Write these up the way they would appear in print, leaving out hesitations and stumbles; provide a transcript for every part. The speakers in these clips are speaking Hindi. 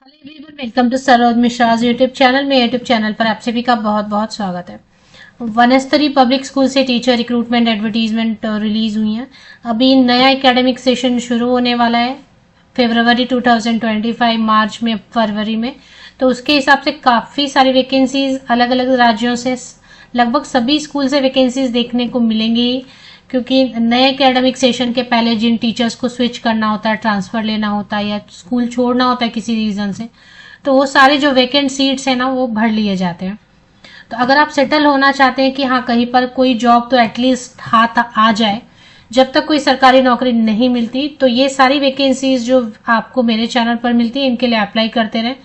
Hello everyone, welcome to Saroj Mishra's YouTube channel. में यूट्यूब चैनल पर आप सभी का बहुत बहुत स्वागत है। वनस्तरी पब्लिक स्कूल से टीचर रिक्रूटमेंट एडवर्टीजमेंट रिलीज हुई है। अभी नया एकेडमिक सेशन शुरू होने वाला है फरवरी 2025, मार्च में, फरवरी में। तो उसके हिसाब से काफ़ी सारी वैकेंसीज अलग अलग राज्यों से, लगभग सभी स्कूल से वैकेंसीज देखने को मिलेंगी, क्योंकि नए एकेडमिक सेशन के पहले जिन टीचर्स को स्विच करना होता है, ट्रांसफर लेना होता है या स्कूल छोड़ना होता है किसी रीजन से, तो वो सारे जो वैकेंट सीट्स हैं ना, वो भर लिए जाते हैं। तो अगर आप सेटल होना चाहते हैं कि हाँ कहीं पर कोई जॉब तो एटलीस्ट हाथ आ जाए, जब तक कोई सरकारी नौकरी नहीं मिलती, तो ये सारी वैकेंसीज जो आपको मेरे चैनल पर मिलती है, इनके लिए अप्लाई करते रहें।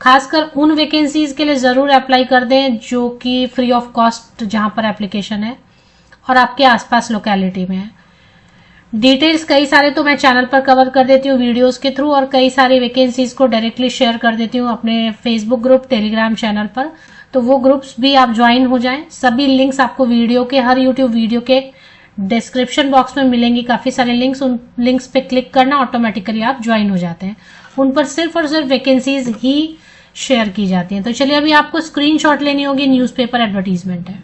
खासकर उन वैकेंसीज के लिए ज़रूर अप्लाई कर दें जो कि फ्री ऑफ कॉस्ट, जहाँ पर एप्लीकेशन है और आपके आसपास लोकेलिटी में है। डिटेल्स कई सारे तो मैं चैनल पर कवर कर देती हूँ वीडियोस के थ्रू, और कई सारी वैकेंसीज को डायरेक्टली शेयर कर देती हूँ अपने फेसबुक ग्रुप, टेलीग्राम चैनल पर। तो वो ग्रुप्स भी आप ज्वाइन हो जाएं। सभी लिंक्स आपको वीडियो के, हर यूट्यूब वीडियो के डिस्क्रिप्शन बॉक्स में मिलेंगी काफ़ी सारे लिंक्स। उन लिंक्स पे क्लिक करना, ऑटोमेटिकली आप ज्वाइन हो जाते हैं। उन पर सिर्फ और सिर्फ वैकेंसीज ही शेयर की जाती हैं। तो चलिए, अभी आपको स्क्रीनशॉट लेनी होगी, न्यूज़पेपर एडवर्टीजमेंट है।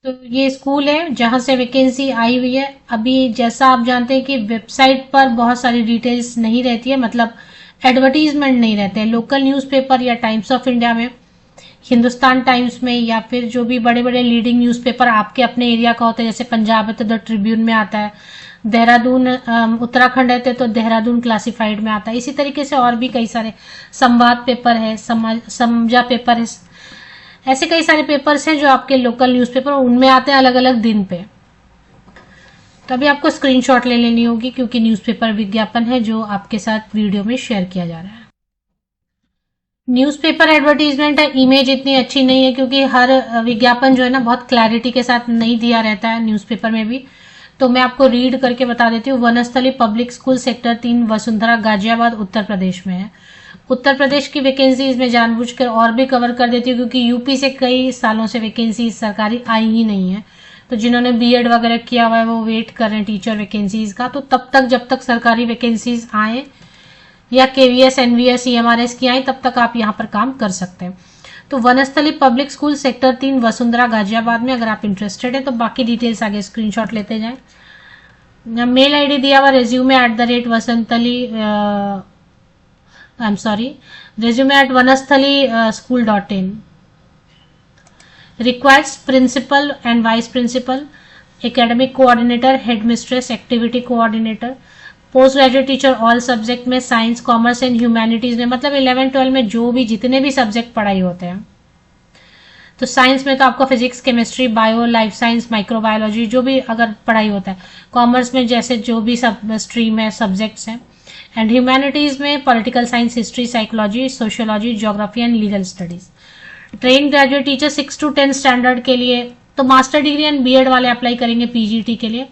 तो ये स्कूल है जहां से वैकेंसी आई हुई है। अभी जैसा आप जानते हैं कि वेबसाइट पर बहुत सारी डिटेल्स नहीं रहती है, मतलब एडवर्टीजमेंट नहीं रहते हैं। लोकल न्यूज़पेपर या टाइम्स ऑफ इंडिया में, हिंदुस्तान टाइम्स में, या फिर जो भी बड़े बड़े लीडिंग न्यूज़पेपर आपके अपने एरिया का होता है, जैसे पंजाब है तो द ट्रिब्यून में आता है, देहरादून उत्तराखंड है तो देहरादून क्लासिफाइड में आता है। इसी तरीके से और भी कई सारे, संवाद पेपर है, समझा पेपर है, ऐसे कई सारे पेपर्स हैं जो आपके लोकल न्यूज़पेपर, उनमें आते हैं अलग अलग दिन पे। तो अभी आपको स्क्रीनशॉट ले लेनी होगी, क्योंकि न्यूज़पेपर विज्ञापन है जो आपके साथ वीडियो में शेयर किया जा रहा है। न्यूज़पेपर एडवर्टीजमेंट है, इमेज इतनी अच्छी नहीं है, क्योंकि हर विज्ञापन जो है ना, बहुत क्लैरिटी के साथ नहीं दिया रहता है न्यूज़पेपर में भी। तो मैं आपको रीड करके बता देती हूँ। Vanasthali public school sector 3, Vasundhara, Ghaziabad, Uttar Pradesh में है। उत्तर प्रदेश की वैकेंसी इसमें जानबूझकर और भी कवर कर देती हूँ, क्योंकि यूपी से कई सालों से वैकेंसी सरकारी आई ही नहीं है। तो जिन्होंने बीएड वगैरह किया हुआ है वो वेट कर रहे हैं टीचर वैकेंसीज का। तो तब तक, जब तक सरकारी वैकेंसीज आए या केवीएस, एनवीएस, ईएमआरएस की आई, तब तक आप यहाँ पर काम कर सकते हैं। तो Vanasthali public school sector 3, Vasundhara, Ghaziabad में, अगर आप इंटरेस्टेड है तो बाकी डिटेल्स आगे स्क्रीनशॉट लेते जाएं। मेल आईडी दिया हुआ resume@वसंतली, I am sorry, resume@vanasthali school.in। Requires principal and vice principal, academic coordinator, head mistress, activity coordinator, post graduate teacher all subject में, साइंस, कॉमर्स एंड ह्यूमैनिटीज में, मतलब 11-12 में जो भी जितने भी सब्जेक्ट पढ़ाई होते हैं। तो साइंस में तो आपको physics, chemistry, bio, life science, microbiology, जो भी अगर पढ़ाई होता है। कॉमर्स में जैसे जो भी सब स्ट्रीम है, सब्जेक्ट्स हैं। एंड ह्यूमैनिटीज में political science, history, psychology, sociology, geography and legal studies. Train graduate teacher 6 to 10 standard के लिए, तो मास्टर डिग्री एंड बीएड वाले अप्लाई करेंगे पीजीटी के लिए।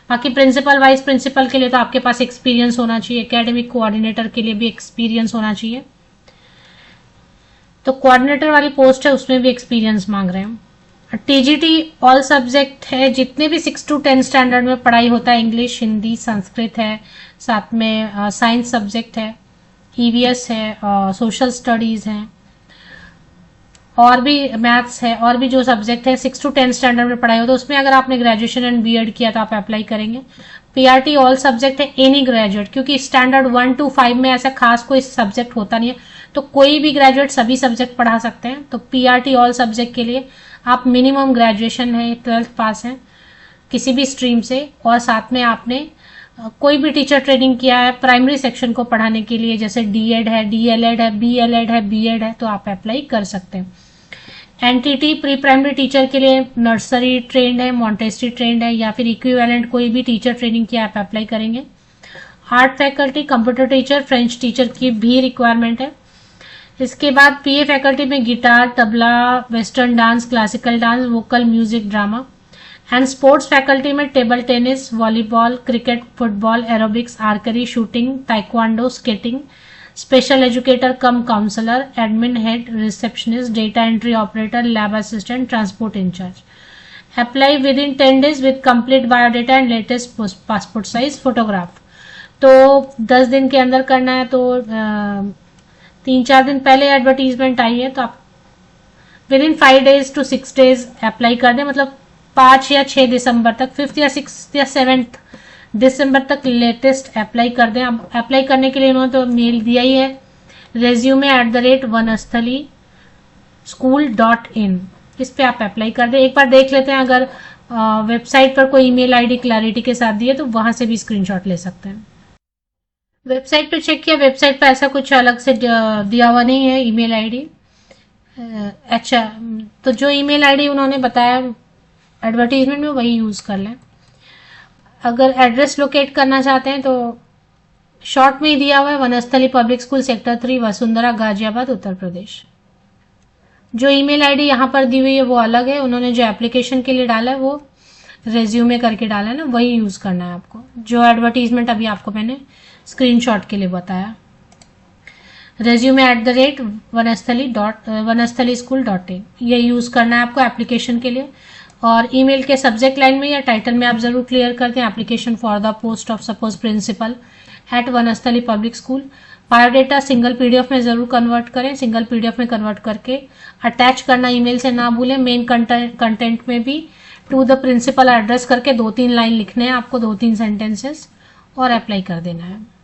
बाकी प्रिंसिपल, वाइस प्रिंसिपल के लिए तो आपके पास एक्सपीरियंस होना चाहिए। एकेडमिक कोऑर्डिनेटर के लिए भी एक्सपीरियंस होना चाहिए। तो कोऑर्डिनेटर वाली पोस्ट है, उसमें भी एक्सपीरियंस मांग रहे हैं। टीजीटी ऑल सब्जेक्ट है, जितने भी 6 to 10 स्टैंडर्ड में पढ़ाई होता है, इंग्लिश, हिंदी, संस्कृत है, साथ में साइंस सब्जेक्ट है, ईवीएस है, सोशल स्टडीज है, और भी मैथ्स है, और भी जो सब्जेक्ट है 6 to 10 स्टैंडर्ड में पढ़ाई होता है, उसमें अगर आपने ग्रेजुएशन एंड बीएड किया तो आप अप्लाई करेंगे। पीआरटी ऑल सब्जेक्ट है, एनी ग्रेजुएट, क्योंकि स्टैंडर्ड 1 to 5 में ऐसा खास कोई सब्जेक्ट होता नहीं है, तो कोई भी ग्रेजुएट सभी सब्जेक्ट पढ़ा सकते हैं। तो पीआरटी ऑल सब्जेक्ट के लिए आप मिनिमम ग्रेजुएशन है, 12th पास है किसी भी स्ट्रीम से, और साथ में आपने कोई भी टीचर ट्रेनिंग किया है प्राइमरी सेक्शन को पढ़ाने के लिए, जैसे डीएड है, डीएलएड है, बीएलएड है, बीएड है, तो आप अप्लाई कर सकते हैं। एनटीटी प्री प्राइमरी टीचर के लिए नर्सरी ट्रेंड है, मॉन्टेसरी ट्रेंड है, या फिर इक्विवेलेंट कोई भी टीचर ट्रेनिंग किया आप अप्लाई करेंगे। Art faculty, computer teacher, French teacher की भी रिक्वायरमेंट है। इसके बाद पीए फैकल्टी में guitar, tabla, western dance, classical dance, vocal, music, drama. And sports faculty में table tennis, volleyball, cricket, football, aerobics, archery, shooting, taekwondo, skating. Special educator cum counsellor, admin head, receptionist, data entry operator, lab assistant, transport incharge. Apply within 10 days with complete biodata and latest passport size photograph। तो 10 दिन के अंदर करना है, तो 3-4 दिन पहले एडवर्टीजमेंट आई है तो आप with in 5 days to 6 days apply कर दें, मतलब 5 या 6 दिसंबर तक, 5th या 6th या 7th दिसंबर तक लेटेस्ट अप्लाई कर दें। अब अप्लाई करने के लिए उन्होंने तो मेल दिया ही है, resume@vanasthalischool.in, इस पे आप अप्लाई कर दें। एक बार देख लेते हैं, अगर वेबसाइट पर कोई ईमेल आईडी क्लैरिटी के साथ दी है तो वहां से भी स्क्रीनशॉट ले सकते हैं। वेबसाइट पे चेक किया, वेबसाइट पे ऐसा कुछ अलग से दिया हुआ नहीं है ईमेल आईडी। अच्छा, तो जो ईमेल आईडी उन्होंने बताया एडवर्टीजमेंट में वही यूज कर लें। अगर एड्रेस लोकेट करना चाहते हैं तो शॉर्ट में ही दिया हुआ है, Vanasthali public school, sector 3, Vasundhara, Ghaziabad, Uttar Pradesh. जो ईमेल आईडी यहाँ पर दी हुई है वो अलग है, उन्होंने जो एप्लीकेशन के लिए डाला है वो रेज्यूमे करके डाला है ना, वही यूज करना है आपको, जो एडवर्टीजमेंट अभी आपको मैंने स्क्रीनशॉट के लिए बताया। resume@vanasthali.vanasthalischool.in, ये यूज करना है आपको एप्लीकेशन के लिए। और ईमेल के सब्जेक्ट लाइन में या टाइटल में आप जरूर क्लियर कर दें, application for the post of suppose principal at Vanasthali public school. Biodata single PDF में जरूर कन्वर्ट करें, सिंगल पीडीएफ में कन्वर्ट करके अटैच करना ईमेल से ना भूलें। मेन कंटेंट में भी टू द प्रिंसिपल एड्रेस करके 2-3 लाइन लिखने हैं आपको, 2-3 सेंटेंसेस, और अप्लाई कर देना है।